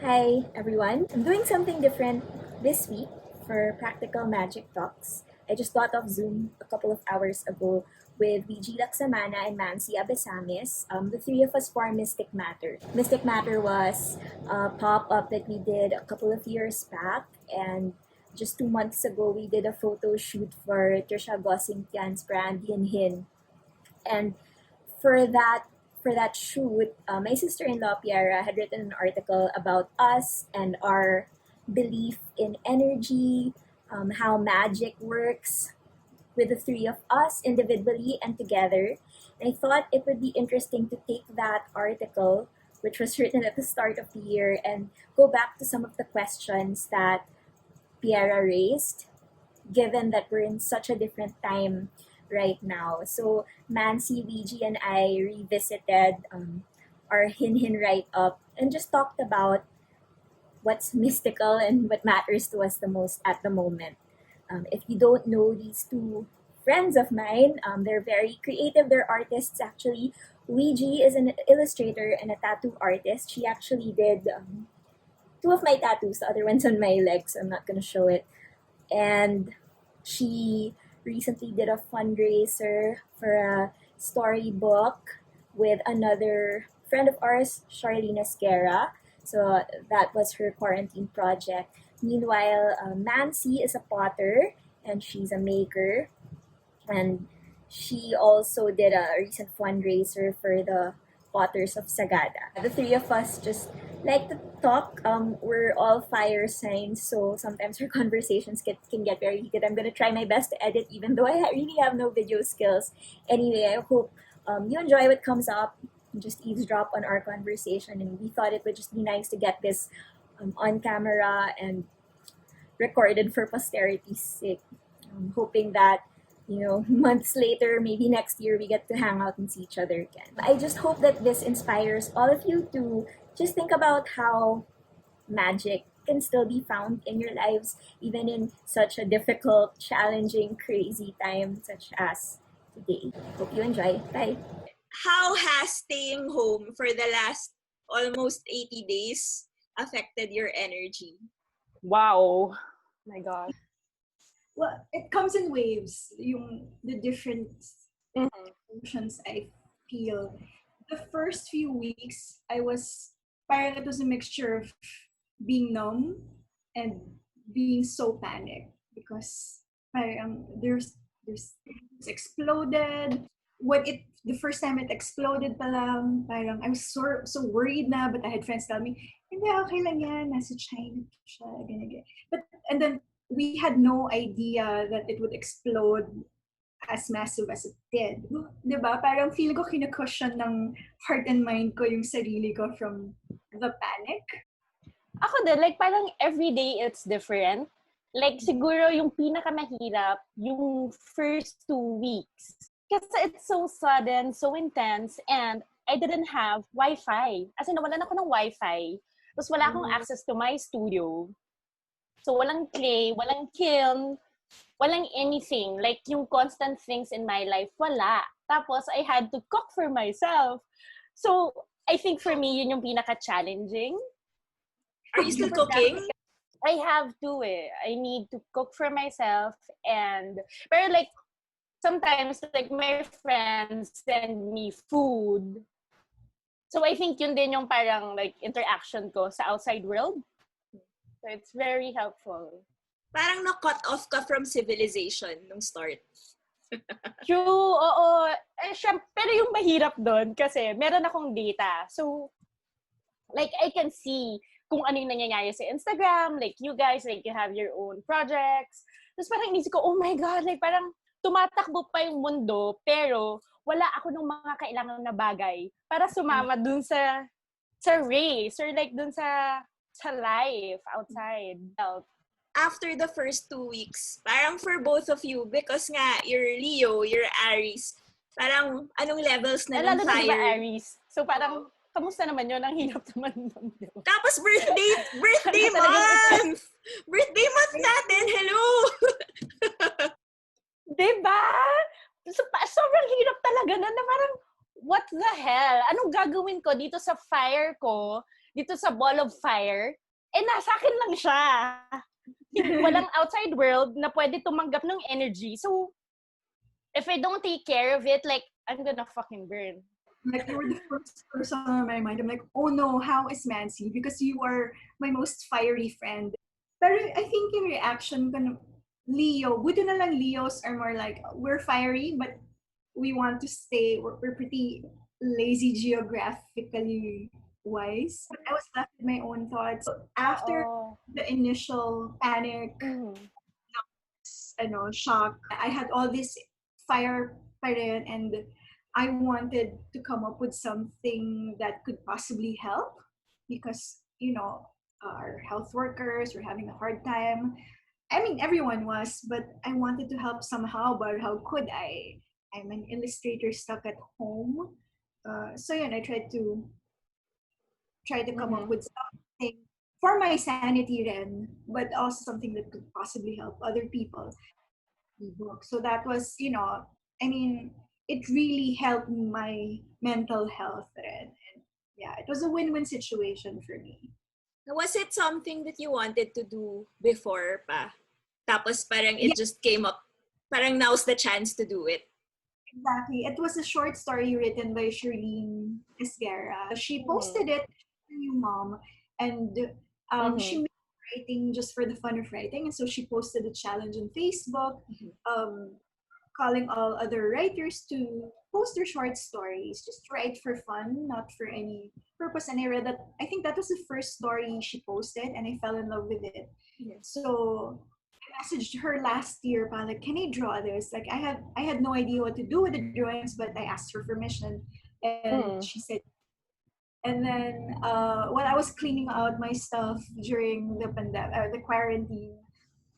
Hi everyone. I'm doing something different this week for Practical Magic Talks. I just got off Zoom a couple of hours ago with Wiji Lacsamana and Mansy Abesamis. The three of us formed Mystic Matter. Mystic Matter was a pop-up that we did a couple of years back, and just 2 months ago we did a photo shoot for Trisha Gossingtian's brand Hin Hin. And for that for that shoot, my sister-in-law Piera had written an article about us and our belief in energy, how magic works with the three of us individually and together. And I thought it would be interesting to take that article, which was written at the start of the year, and go back to some of the questions that Piera raised, given that we're in such a different time right now. So Mansy, Wiji, and I revisited our Hin Hin write up and just talked about what's mystical and what matters to us the most at the moment. If you don't know these two friends of mine, they're very creative. They're artists actually. Wiji is an illustrator and a tattoo artist. She actually did two of my tattoos. The other one's on my legs, so I'm not gonna show it. And she recently did a fundraiser for a storybook with another friend of ours, Charlene Esquera. So that was her quarantine project. Meanwhile, Mansy is a potter and she's a maker. And she also did a recent fundraiser for the Potters of Sagada. The three of us just like to talk. We're all fire signs, so sometimes our conversations can get very heated. I'm gonna try my best to edit, even though I really have no video skills. Anyway, I hope you enjoy what comes up. Just eavesdrop on our conversation, and we thought it would just be nice to get this on camera and recorded for posterity's sake. Hoping that months later, maybe next year, we get to hang out and see each other again. I just hope that this inspires all of you to just think about how magic can still be found in your lives, even in such a difficult, challenging, crazy time such as today. Hope you enjoy. Bye. How has staying home for the last almost 80 days affected your energy? Wow. My God. Well, it comes in waves, the different emotions I feel. The first few weeks, parang it was a mixture of being numb and being so panicked because parang it's exploded. The first time it exploded pa lang, parang I was so worried na, but I had friends tell me, hindi, okay lang yan, nasa China siya, ganyan. And then we had no idea that it would explode as massive as it did. Diba? Parang feel ko kinukusyon ng heart and mind ko yung sarili ko from the panic. Ako din, like parang every day it's different. Like siguro yung pinakamahirap, yung first 2 weeks. Kasi it's so sudden, so intense, and I didn't have Wi-Fi. As in, nawalan ako ng Wi-Fi. Tapos wala akong access to my studio. So walang clay, walang kiln, walang anything. Like yung constant things in my life, wala. Tapos I had to cook for myself. So I think for me, yun yung pinaka-challenging. Are you still cooking? I have to I need to cook for myself pero like sometimes like my friends send me food. So I think yun din yung parang like interaction ko sa outside world. So it's very helpful. Parang na-cut off ka from civilization nung start. True, oo. Pero yung mahirap doon kasi meron akong data. So like I can see kung ano yung nangyayari sa Instagram, like you guys, like you have your own projects. Tapos parang inisip ko, oh my God, like parang tumatakbo pa yung mundo, pero wala ako ng mga kailangan na bagay para sumama dun sa race or like dun sa life outside. After the first 2 weeks, parang for both of you, because nga, you're Leo, you're Aries, parang anong levels na ng fire? Lalo na diba Aries? So parang, kamusta naman yun? Ang hirap naman nun. Tapos birthday month! Birthday month natin, hello! Diba? Sobrang hirap talaga na parang, what the hell? Anong gagawin ko dito sa fire ko dito sa ball of fire, nasa akin lang siya. Walang outside world na pwede tumanggap ng energy. So, if I don't take care of it, like, I'm gonna fucking burn. Like, you were the first person on my mind. I'm like, oh no, how is Mansy? Because you are my most fiery friend. Pero I think yung reaction ko, Leo, buti na lang Leos are more like, we're fiery, but we want to stay, we're pretty lazy geographically wise. But I was left with my own thoughts. So after the initial panic, shock, I had all this fire pa rin, and I wanted to come up with something that could possibly help because, our health workers were having a hard time. I mean, everyone was, but I wanted to help somehow, but how could I? I'm an illustrator stuck at home. So I tried to come up with something for my sanity then, but also something that could possibly help other people. Book. So that was, it really helped my mental health then. And yeah, it was a win-win situation for me. Was it something that you wanted to do before pa? Tapos parang it just came up. Parang now's the chance to do it. Exactly. It was a short story written by Shirlene Esguerra. She posted it to new mom, and she made writing just for the fun of writing. And so she posted a challenge on Facebook, calling all other writers to post their short stories, just write for fun, not for any purpose. And I read that, I think that was the first story she posted, and I fell in love with it. So I messaged her last year, like, can I draw this? Like, I had no idea what to do with the drawings, but I asked her permission, and she said. And then while I was cleaning out my stuff during the pandemic, the quarantine,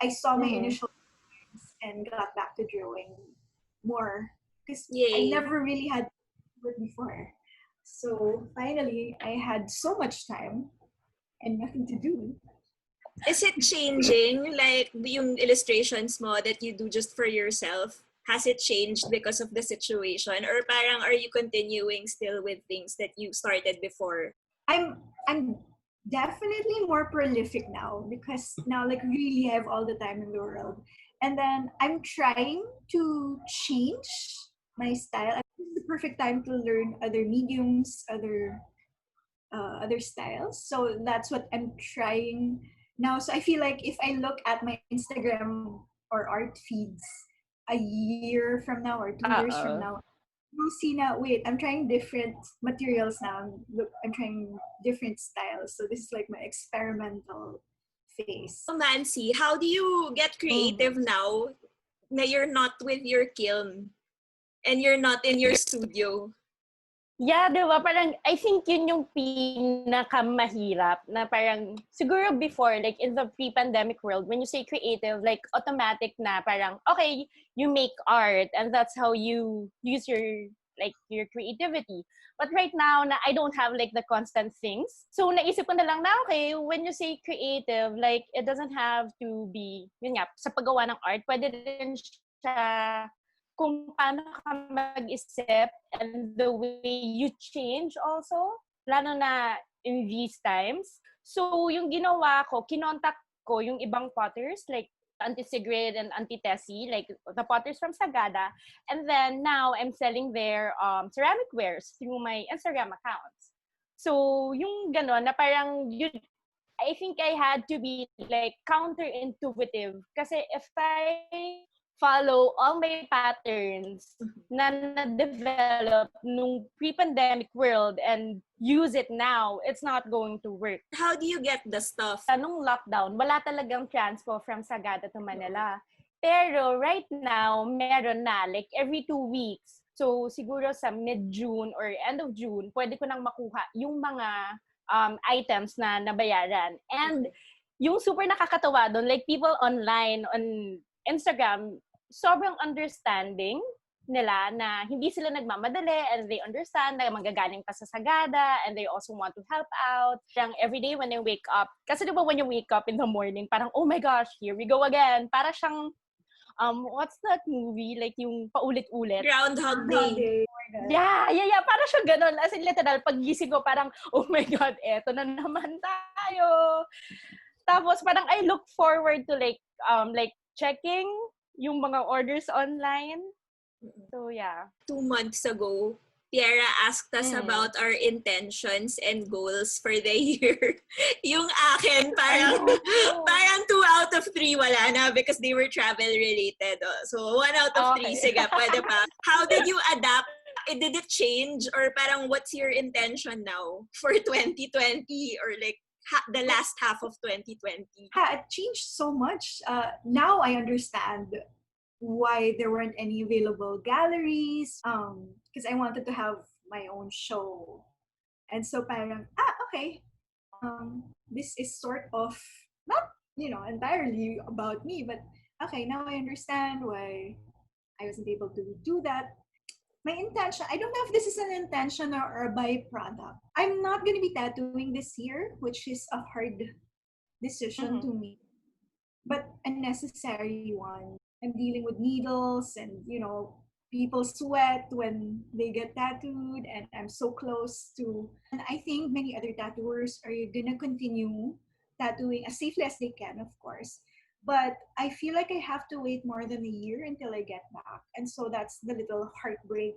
I saw my initial and got back to drawing more because I never really had it before. So finally, I had so much time and nothing to do. Is it changing, like, yung illustrations mo that you do just for yourself? Has it changed because of the situation? Or parang are you continuing still with things that you started before? I'm definitely more prolific now because now, like, really I have all the time in the world. And then I'm trying to change my style. This is the perfect time to learn other mediums, other styles. So that's what I'm trying now. So I feel like if I look at my Instagram or art feeds a year from now or 2 years from now, you'll see now, wait, I'm trying different materials now. Look, I'm trying different styles. So this is like my experimental phase. Mansy, how do you get creative now na you're not with your kiln and you're not in your studio? Yeah, di ba? Parang, I think yun yung pinakamahirap na parang, siguro before, like in the pre-pandemic world, when you say creative, like automatic na parang, okay, you make art and that's how you use your creativity. But right now, na I don't have like the constant things. So naisip ko na lang na, okay, when you say creative, like it doesn't have to be, yun nga, sa paggawa ng art, pwede rin siya kung paano ka mag-isip and the way you change also, lalo na in these times. So, yung ginawa ko, kinontak ko yung ibang potters, like Anti-Sigrid and Anti-Tessie, like the potters from Sagada. And then, now, I'm selling their ceramic wares through my Instagram accounts. So, yung gano'n, na parang, I think I had to be, like, counterintuitive. Kasi if I follow all my patterns na na-develop nung pre-pandemic world and use it now, it's not going to work. How do you get the stuff? Nung lockdown, wala talagang transpo from Sagada to Manila. Pero right now, meron na, like every 2 weeks. So siguro sa mid-June or end of June, pwede ko nang makuha yung mga items na nabayaran. And yung super nakakatawa doon, like people online on Instagram, sobrang understanding nila na hindi sila nagmamadali and they understand na manggagaling pa sa Sagada and they also want to help out. Parang every day when I wake up, kasi diba when you wake up in the morning, parang, oh my gosh, here we go again. Para siyang what's that movie? Like yung paulit-ulit. Groundhog Day. Yeah. Parang siya ganun. As in, literal, pag-gising ko, parang, oh my God, eto na naman tayo. Tapos, parang I look forward to like checking yung mga orders online. So, yeah. 2 months ago, Tiara asked us about our intentions and goals for the year. Yung akin, parang 2 out of 3 wala na because they were travel related. Oh. So 1 out of 3, sige, pwede pa. How did you adapt? Did it change? Or parang what's your intention now for 2020 or like the last half of 2020? It changed so much. Now I understand why there weren't any available galleries, because I wanted to have my own show. And so parang, okay, this is sort of not, entirely about me, but okay, now I understand why I wasn't able to do that. My intention, I don't know if this is an intention or a byproduct. I'm not going to be tattooing this year, which is a hard decision to me, but a necessary one. I'm dealing with needles and, people sweat when they get tattooed, and I'm so close to. And I think many other tattooers are going to continue tattooing as safely as they can, of course. But I feel like I have to wait more than a year until I get back. And so that's the little heartbreak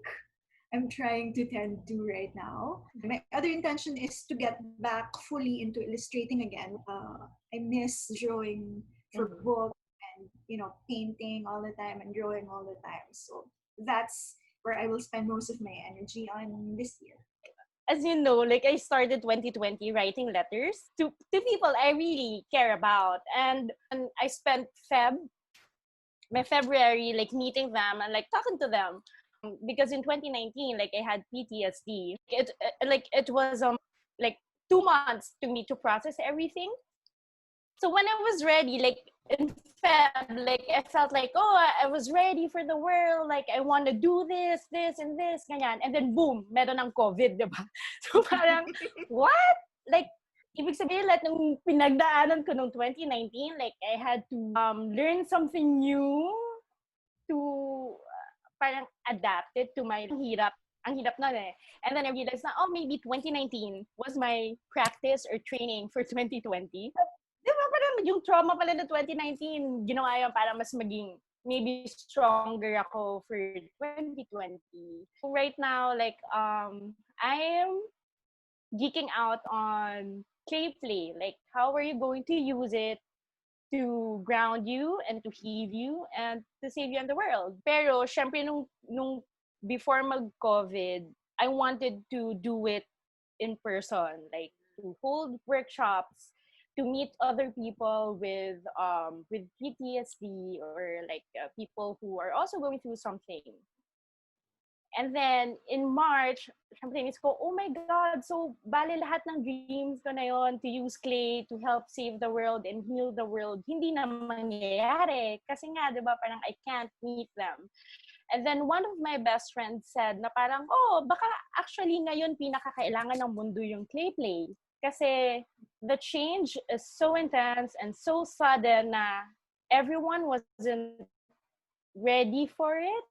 I'm trying to tend to right now. My other intention is to get back fully into illustrating again. I miss drawing for books and, painting all the time and drawing all the time. So that's where I will spend most of my energy on this year. As you know, like I started 2020 writing letters to people I really care about. And I spent my February, like meeting them and like talking to them. Because in 2019, like I had PTSD. It was like 2 months to me to process everything. So when I was ready, like in Feb, like I felt like, I was ready for the world. Like I want to do this, and this, ganyan. And then boom, meron ng COVID, diba? So parang, what? Like, ibig sabihin, lahat ng pinagdaanan ko noong 2019, like I had to learn something new to parang adapt it to my hirap. Ang hirap na eh. And then I realized na, maybe 2019 was my practice or training for 2020. Di ba parang yung trauma pala na 2019, ginawa yun para mas maging maybe stronger ako for 2020. So right now, like, I am geeking out on clay play. Like, how are you going to use it to ground you and to heal you and to save you in the world? Pero, syempre, nung before mag-COVID, I wanted to do it in person. Like, to hold workshops, to meet other people with PTSD or like people who are also going through something. And then in March, syempre inis ko, oh my God, so bale lahat ng dreams ko na yon to use clay to help save the world and heal the world, hindi na mangyayari. Kasi nga, di ba, parang I can't meet them. And then one of my best friends said na parang, baka actually ngayon pinakakailangan ng mundo yung clay play. Kasi the change is so intense and so sudden na everyone wasn't ready for it.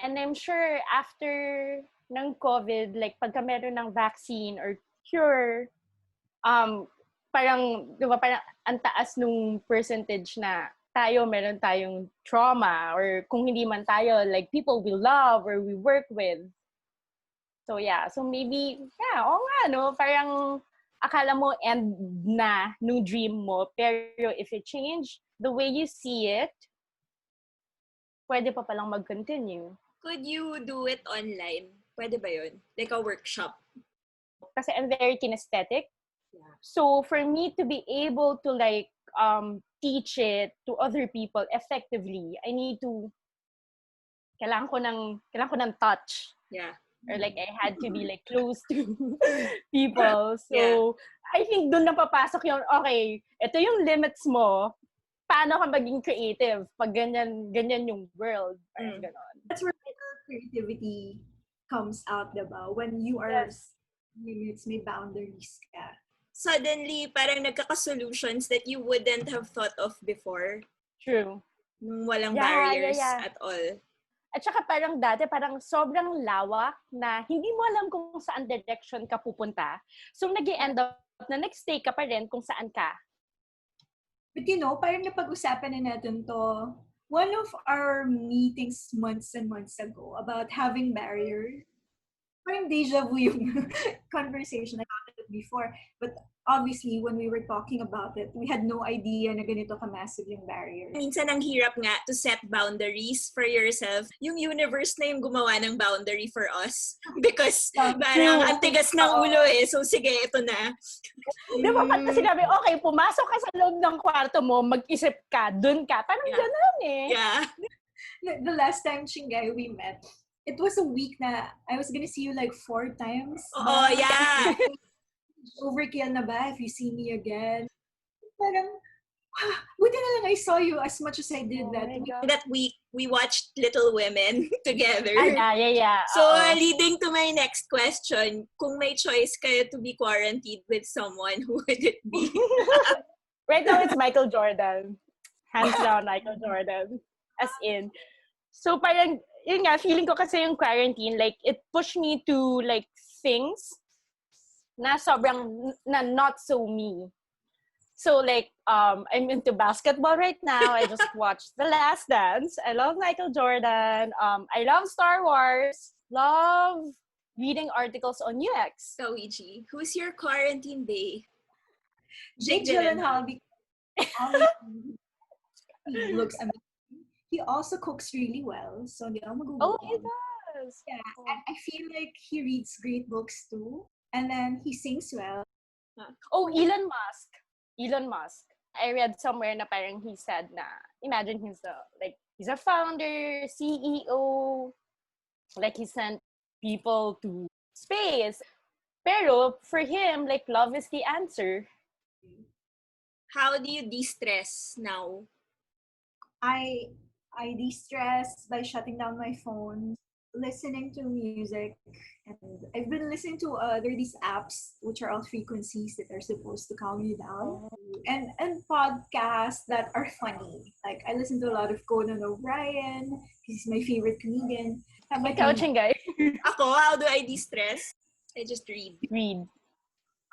And I'm sure after ng COVID, like pagka meron ng vaccine or cure, parang, di ba, parang ang taas nung percentage na meron tayong trauma, or kung hindi man tayo, like people we love or we work with. So yeah, so maybe, parang akala mo end na nung dream mo, pero if it changed the way you see it, pwede pa palang mag-continue. Could you do it online? Pwede ba yun? Like a workshop? Kasi I'm very kinesthetic. Yeah. So for me to be able to like teach it to other people effectively, I need to kailangan ko ng touch. Yeah. Or like I had to be like close to people. So I think doon na papasok yung, okay, ito yung limits mo. Paano ka maging creative pag ganyan yung world? Parang ganon. That's where creativity comes out, diba? When you are limits, may boundaries ka. Suddenly, parang nagkaka-solutions that you wouldn't have thought of before. True. Nung walang Yeah, barriers yeah. at all. At saka parang dati, parang sobrang lawak na hindi mo alam kung saan direction ka pupunta. So, nag-i-end up na nag-stay ka pa rin kung saan ka. But parang napag-usapan na natin to. One of our meetings months and months ago about having barriers, parang deja vu yung conversation. I thought it before. But obviously, when we were talking about it, we had no idea na ganito ka-massive yung barrier. Minsan ang hirap nga to set boundaries for yourself. Yung universe na yung gumawa ng boundary for us. Because parang ang tigas ng ulo eh. So sige, ito na. Di ba pati sinabi, okay, pumasok ka sa loob ng kwarto mo, mag-isip ka, dun ka. Parang gano'n eh. Yeah. The last time, Chingay, we met, it was a week na I was gonna see you like 4 times. Oo, yeah. Overkill na ba if you see me again? Parang, buti na lang I saw you as much as I did that week. That week, we watched Little Women together. Yeah. So, leading to my next question, kung may choice kayo to be quarantined with someone, who would it be? Right now, it's Michael Jordan. Hands down, Michael Jordan. As in. So, parang, yun nga, feeling ko kasi yung quarantine, like, it pushed me to, like, things na sobrang, na not so me. So, like, I'm into basketball right now. I just watched The Last Dance. I love Michael Jordan. I love Star Wars. Love reading articles on UX. So, Wiji, who's your quarantine bae? Jake Gyllenhaal, he looks amazing. He also cooks really well. So, He does. Yeah, and I feel like he reads great books too. And then he sings well. Oh, Elon Musk. I read somewhere na parang he said na, imagine he's a founder, CEO, like he sent people to space. Pero for him, like love is the answer. How do you de-stress now? I de-stress by shutting down my phone, listening to music, and I've been listening to these apps which are all frequencies that are supposed to calm you down, and podcasts that are funny. Like I listen to a lot of Conan O'Brien. He's my favorite comedian. Ikaw, Chingay. Ako, how do I de-stress? I just read.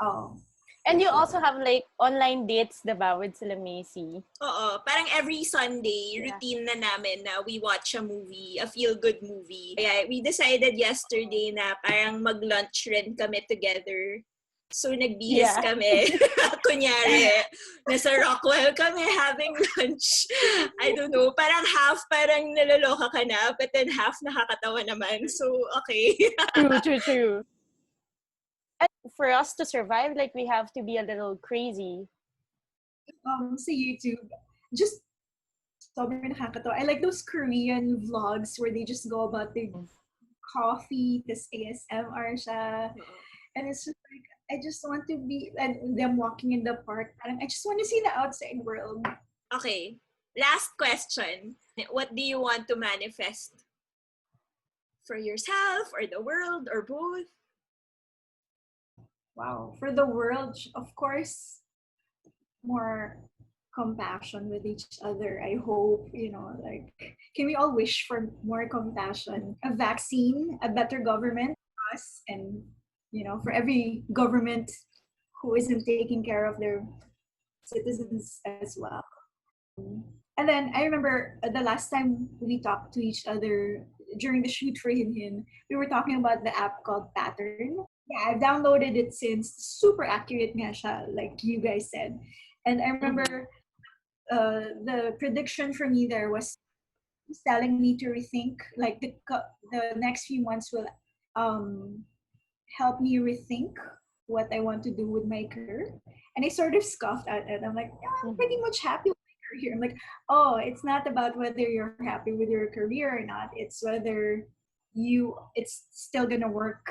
Oh. And you also have like online dates, diba, with sila Macy? Oo, parang every Sunday, routine na namin na we watch a movie, a feel-good movie. Kaya we decided yesterday na parang mag-lunch rin kami together. So nagbihis kami. Kunyari, nasa Rockwell kami having lunch. I don't know, parang half parang naloloka ka na, but then half nakakatawa naman. So, okay. True. For us to survive, like we have to be a little crazy. Sa YouTube, just sobrang nakakatawa. I like those Korean vlogs where they just go about their coffee, this ASMR siya. And it's just like, I just want to be, and them walking in the park. I just want to see the outside world. Okay. Last question. What do you want to manifest? For yourself, or the world, or both? Wow. For the world, of course, more compassion with each other. I hope, like, can we all wish for more compassion? A vaccine, a better government for us, and, for every government who isn't taking care of their citizens as well. And then I remember the last time we talked to each other during the shoot for Hin, we were talking about the app called Pattern. Yeah, I've downloaded it since. Super accurate nga siya, like you guys said. And I remember the prediction for me there was telling me to rethink, like the next few months will help me rethink what I want to do with my career. And I sort of scoffed at it. I'm like, I'm pretty much happy with my career. I'm like, oh, it's not about whether you're happy with your career or not. It's whether it's still gonna work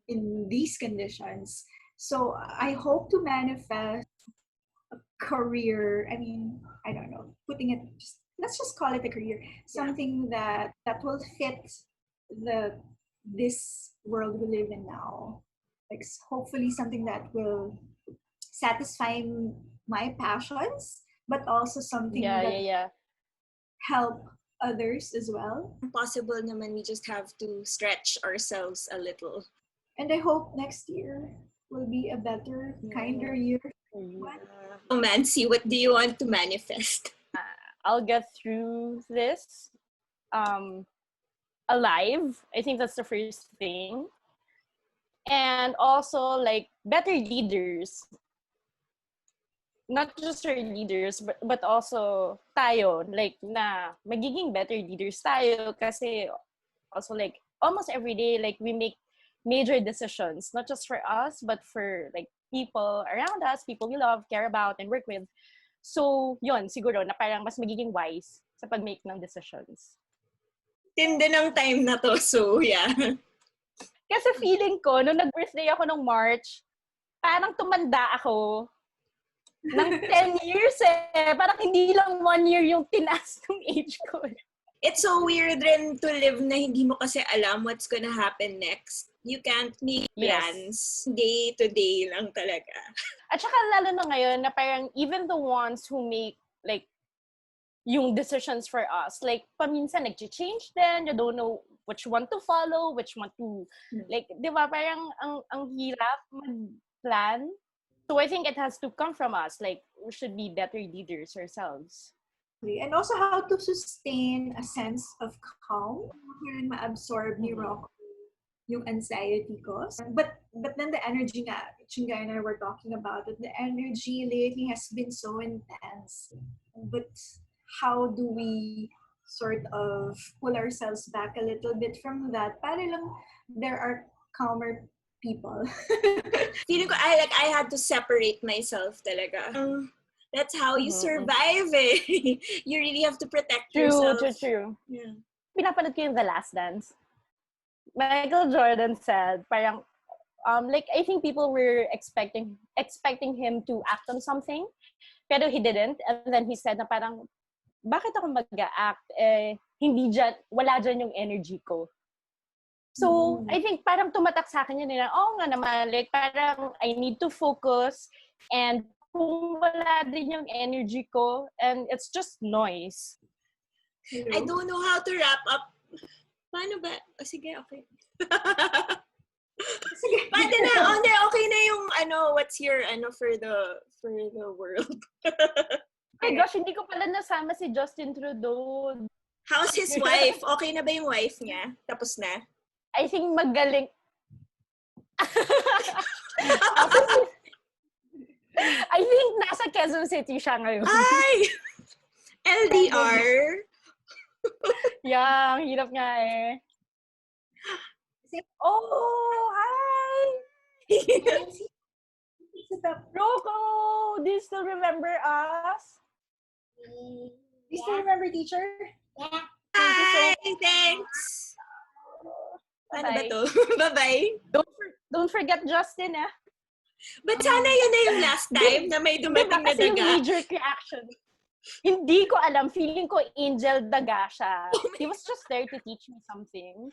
in these conditions. So I hope to manifest a career. I mean, I don't know, let's just call it a career. Something that will fit this world we live in now. Like hopefully something that will satisfy my passions, but also something that help others as well. Possible naman, we just have to stretch ourselves a little. And I hope next year will be a better, kinder year. Oh, Mansy, what do you want to manifest? I'll get through this alive. I think that's the first thing. And also, like, better leaders. Not just our leaders, but also tayo. Like, na magiging better leaders tayo kasi also, like, almost every day, like, we make major decisions, not just for us, but for, like, people around us, people we love, care about, and work with. So, yun, siguro, na parang mas magiging wise sa pag-make ng decisions. Tindi ng time na to, so yeah. Kasi feeling ko, nung nag-birthday ako nung March, parang tumanda ako ng 10 years eh. Parang hindi lang 1 year yung tinaas ng age ko. It's so weird rin to live na hindi mo kasi alam what's gonna happen next. You can't make plans. Day to day lang talaga. At saka lalo na ngayon na parang even the ones who make like yung decisions for us, like paminsan nag-change din, you don't know which one to follow, which one to, like, di ba, parang ang hirap mag-plan. So I think it has to come from us, like, we should be better leaders ourselves. And also how to sustain a sense of calm. Kailan ma-absorb ni Rock yung anxiety ko. But then the energy nga, Chingay and I were talking about it, the energy lately has been so intense. But how do we sort of pull ourselves back a little bit from that? Para lang there are calmer people. Feeling ko, I had to separate myself talaga. That's how you survive eh. You really have to protect yourself. True. Yeah. Pinapanood ko yung The Last Dance. Michael Jordan said, parang, like, I think people were expecting him to act on something, pero he didn't. And then he said na parang, bakit ako mag-act? Wala dyan yung energy ko. So, I think parang tumatak sa akin yun na, nga naman, like, parang I need to focus, and kung wala din yung energy ko, and it's just noise. I don't know how to wrap up. Paano ba? Oh, sige, okay. Sige. Pwede na. Okay na yung what's your for the world. Oh my gosh, hindi ko pala nasama si Justin Trudeau. How's his wife? Okay na ba yung wife niya? Tapos na? I think magaling. I think nasa Quezon City siya ngayon. Ay! LDR? Yeah, hirap nga eh. Oh, hi! Rocco! Do you still remember us? Do you still remember, teacher? Yeah. Hi! Thanks! Paano ba to? Bye-bye! Don't forget Justin, eh? But sana yun na yung last time na may dumating na Kasi yung daga. knee-jerk reaction. Hindi ko alam. Feeling ko Angel daga siya. He was just there to teach me something.